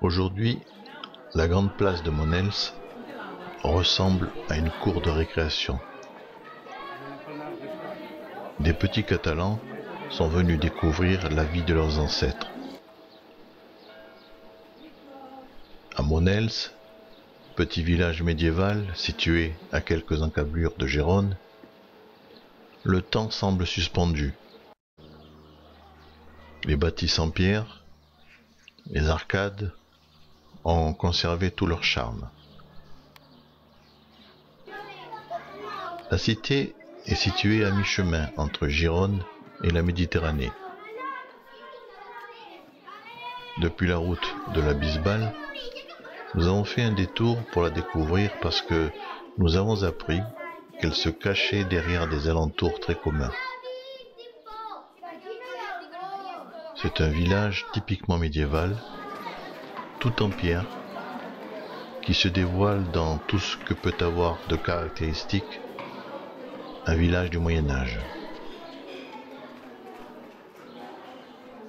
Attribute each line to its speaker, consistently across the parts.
Speaker 1: Aujourd'hui, la grande place de Monels ressemble à une cour de récréation. Des petits Catalans sont venus découvrir la vie de leurs ancêtres. À Monels, petit village médiéval situé à quelques encablures de Gérone, le temps semble suspendu. Les bâtisses en pierre, les arcades ont conservé tout leur charme. La cité est située à mi-chemin entre Gérone et la Méditerranée. Depuis la route de la Bisbal, nous avons fait un détour pour la découvrir parce que nous avons appris qu'elle se cachait derrière des alentours très communs. C'est un village typiquement médiéval, tout en pierre, qui se dévoile dans tout ce que peut avoir de caractéristique un village du Moyen-Âge.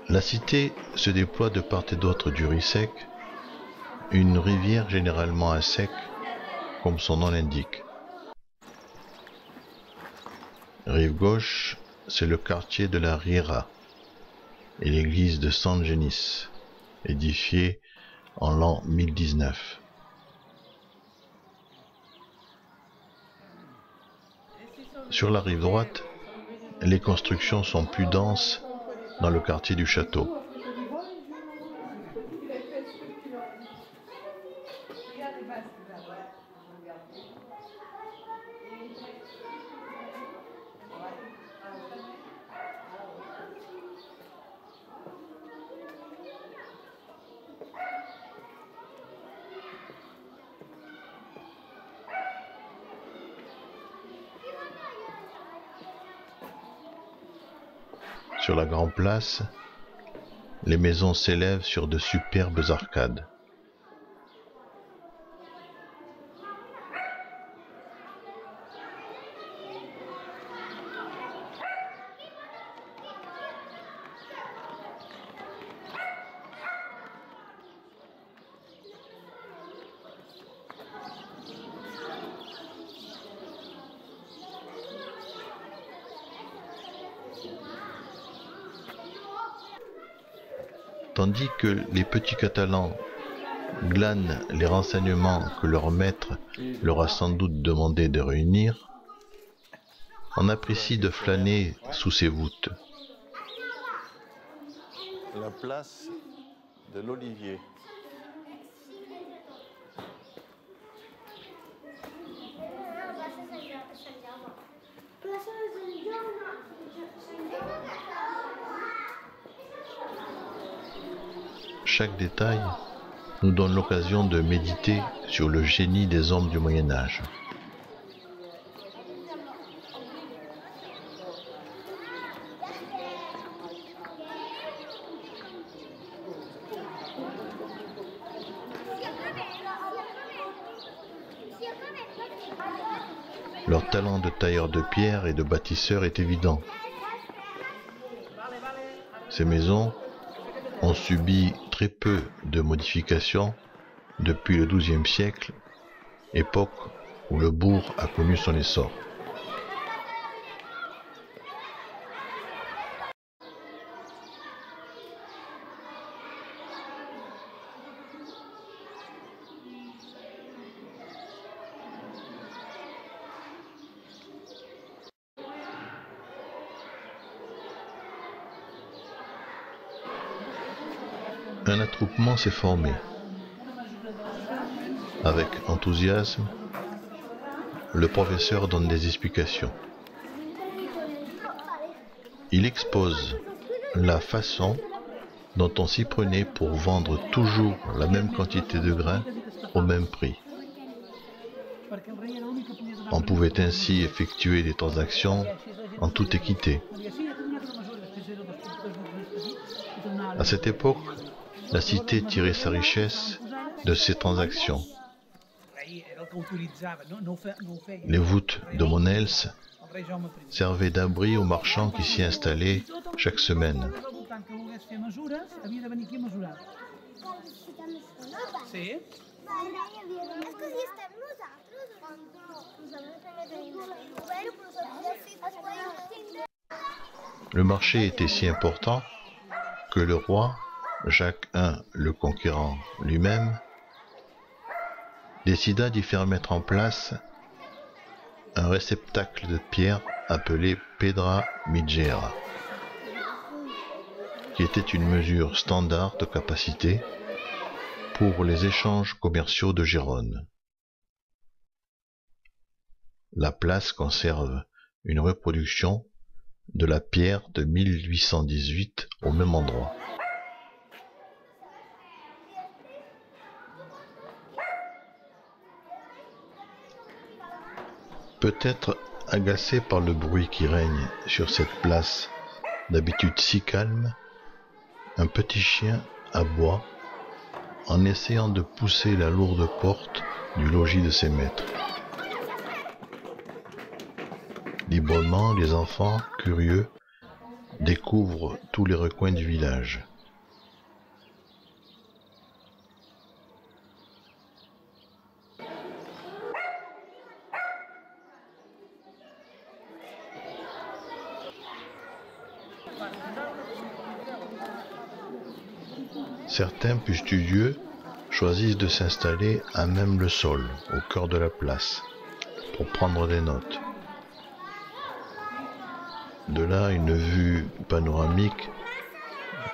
Speaker 1: La cité se déploie de part et d'autre du Rissec, une rivière généralement à sec, comme son nom l'indique. Rive gauche, c'est le quartier de la Riera et l'église de San Genis, édifiée en l'an 1019. Sur la rive droite, les constructions sont plus denses dans le quartier du château. Sur la grande place, les maisons s'élèvent sur de superbes arcades. Tandis que les petits Catalans glanent les renseignements que leur maître leur a sans doute demandé de réunir, on apprécie de flâner sous ces voûtes.
Speaker 2: La place de l'Olivier.
Speaker 1: Chaque détail nous donne l'occasion de méditer sur le génie des hommes du Moyen-Âge. Leur talent de tailleur de pierre et de bâtisseur est évident. Ces maisons ont subi très peu de modifications depuis le XIIe siècle, époque où le bourg a connu son essor. Un attroupement s'est formé. Avec enthousiasme, le professeur donne des explications. Il expose la façon dont on s'y prenait pour vendre toujours la même quantité de grains au même prix. On pouvait ainsi effectuer des transactions en toute équité. À cette époque, la cité tirait sa richesse de ces transactions. Les voûtes de Monels servaient d'abri aux marchands qui s'y installaient chaque semaine.
Speaker 3: Sí.
Speaker 4: És que si estem nosaltres,
Speaker 1: Le marché était si important que le roi, Jacques I le Conquérant lui-même, décida d'y faire mettre en place un réceptacle de pierre appelé Pedra Migera, qui était une mesure standard de capacité pour les échanges commerciaux de Gérone. La place conserve une reproduction de la pierre de 1818 au même endroit. Peut-être agacé par le bruit qui règne sur cette place, d'habitude si calme, un petit chien aboie en essayant de pousser la lourde porte du logis de ses maîtres. Librement, les enfants, curieux, découvrent tous les recoins du village. Certains, plus studieux, choisissent de s'installer à même le sol, au cœur de la place, pour prendre des notes. De là, une vue panoramique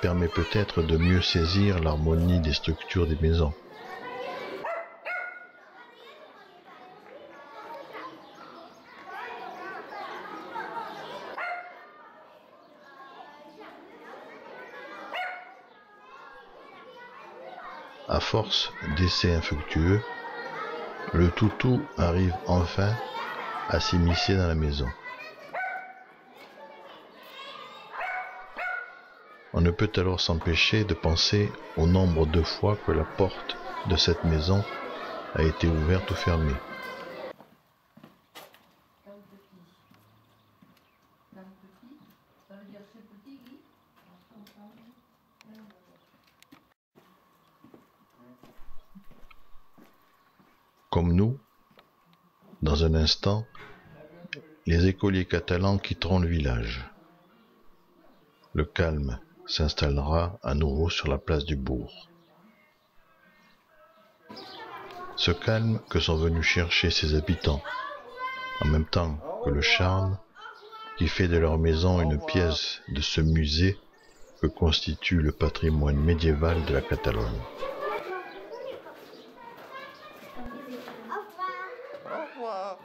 Speaker 1: permet peut-être de mieux saisir l'harmonie des structures des maisons. À force d'essais infructueux, le toutou arrive enfin à s'immiscer dans la maison. On ne peut alors s'empêcher de penser au nombre de fois que la porte de cette maison a été ouverte ou fermée. Comme nous, dans un instant, les écoliers catalans quitteront le village. Le calme s'installera à nouveau sur la place du bourg. Ce calme que sont venus chercher ses habitants, en même temps que le charme qui fait de leur maison une pièce de ce musée que constitue le patrimoine médiéval de la Catalogne.
Speaker 2: Au revoir.